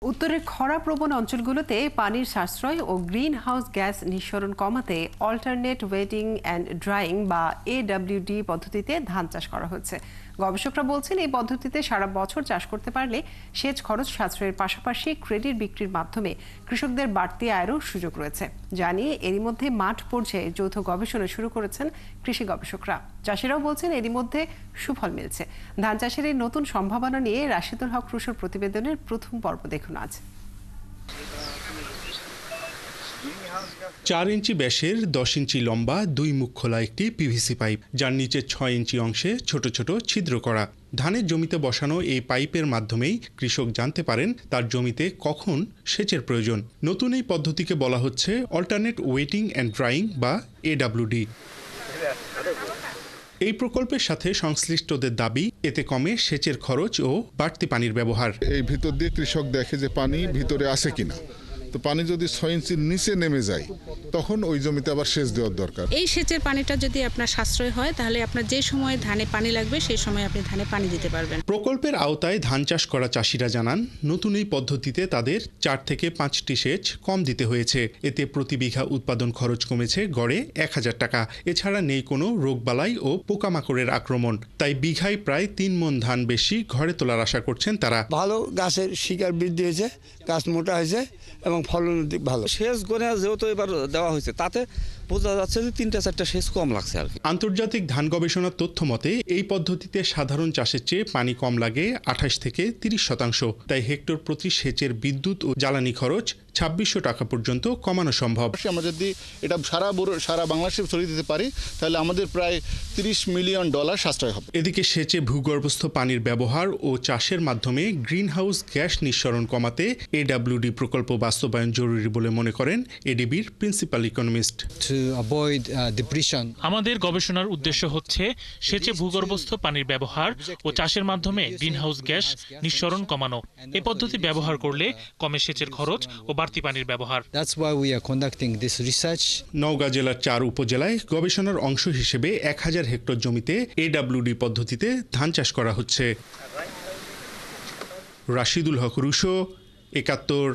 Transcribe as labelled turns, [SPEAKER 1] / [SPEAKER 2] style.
[SPEAKER 1] উত্তরের খরাপ্রবণ অঞ্চলগুলোতে পানির সাশ্রয় ও গ্রিন হাউস গ্যাস নিঃসরণ কমাতে অল্টারনেট ওয়েটিং অ্যান্ড ড্রাইং বা AWD পদ্ধতিতে ধান চাষ করা হচ্ছে। গবেষকরা বলছেন, এই পদ্ধতিতে সারা বছর চাষ করতে পারলে সেচ খরচ সাশ্রয়ের পাশাপাশি ক্রেডিট বিক্রির মাধ্যমে কৃষকদের বাড়তি আয়েরও সুযোগ রয়েছে। জানিয়ে এরই মধ্যে মাঠ পর্যায়ে যৌথ গবেষণা শুরু করেছেন কৃষি গবেষকরা। চাষিরাও বলছেন, এরই মধ্যে সুফল মিলছে। ধান চাষের এই নতুন সম্ভাবনা নিয়ে রাশেদুল হক রুশোর প্রতিবেদনের প্রথম পর্ব দেখুন আজ।
[SPEAKER 2] 4 ইঞ্চি ব্যাসের 10 ইঞ্চি লম্বা 2 মুখ খোলা একটি পিভিসি পাইপ, যার নিচে 6 ইঞ্চি অংশে ছোট ছোট ছিদ্র করা। ধানের জমিতে বসানো এই পাইপের মাধ্যমেই কৃষক জানতে পারেন তার জমিতে কখন সেচের প্রয়োজন। নতুন এই পদ্ধতিকে বলা হচ্ছে অল্টারনেট ওয়েটিং অ্যান্ড ড্রাইং বা AWD। এই প্রকল্পের সাথে সংশ্লিষ্টদের দাবি, এতে কমে সেচের খরচ ও বাড়তি পানির ব্যবহার।
[SPEAKER 3] এই ভিতর দিয়ে কৃষক দেখে যে পানি ভিতরে আসে কিনা, তো পানি যদি 6 ইঞ্চির নিচে নেমে যায় তখন ওই জমিতে আবার সেচ দেওয়ার দরকার।
[SPEAKER 4] এই সেচের পানিটা যদি আপনার সাশ্রয় হয়, তাহলে আপনার যে সময় ধানে পানি লাগবে সেই সময় আপনি ধানে পানি দিতে পারবেন।
[SPEAKER 2] প্রকল্পের আওতায় ধান চাষ করা চাষিরা জানান, নতুন এই পদ্ধতিতে তাদের 4 থেকে 5টি সেচ কম দিতে হয়েছে। এতে প্রতি বিঘা উৎপাদন খরচ কমেছে গড়ে 1000 টাকা। এছাড়া নেই কোনো রোগবালাই ও পোকামাকড়ের আক্রমণ। তাই বিঘায় প্রায় 3 মণ ধান বেশি ঘরে তোলার আশা করছেন তারা।
[SPEAKER 5] ভালো গাছের শিকড় বৃদ্ধি হয়েছে, গাছ মোটা হয়েছে এবং ফলন ভালো।
[SPEAKER 6] সেচ গনে যেহেতু এবার দেওয়া হয়েছে, তাতে বোঝা যাচ্ছে যে 3-4টা সেচ কম লাগছে আর কি।
[SPEAKER 2] আন্তর্জাতিক ধান গবেষণার তথ্য মতে এই পদ্ধতিতে সাধারণ চাষের চেয়ে পানি কম লাগে 28 থেকে 30%। তাই হেক্টর প্রতি সেচের বিদ্যুৎ ও জ্বালানি খরচ 2600 টাকা পর্যন্ত কমানো সম্ভব।
[SPEAKER 3] আমরা যদি এটা সারা বাংলাদেশে ছড়িয়ে দিতে পারি, তাহলে আমাদের প্রায় $30 মিলিয়ন সাশ্রয় হবে।
[SPEAKER 2] এদিকে সেচে ভূগর্ভস্থ পানির ব্যবহার ও চাষের মাধ্যমে গ্রিন হাউস গ্যাস নিঃসরণ কমাতে AWD প্রকল্প বাস্তবায়ন জরুরি বলে মনে করেন এডিবির প্রিন্সিপাল ইকোনমিস্ট।
[SPEAKER 7] আমাদের গবেষণার উদ্দেশ্য হচ্ছে সেচে ভূগর্ভস্থ পানির ব্যবহার ও চাষের মাধ্যমে গ্রিনহাউস গ্যাস নিঃসরণ কমানো। এই পদ্ধতি ব্যবহার করলে কমে সেচের খরচ ও বাড়তি পানির ব্যবহার।
[SPEAKER 2] নওগাঁ জেলার 4 উপজেলায় গবেষণার অংশ হিসেবে 1000 হেক্টর জমিতে AWD পদ্ধতিতে ধান চাষ করা হচ্ছে। রাশেদুল হক রুশো, 71।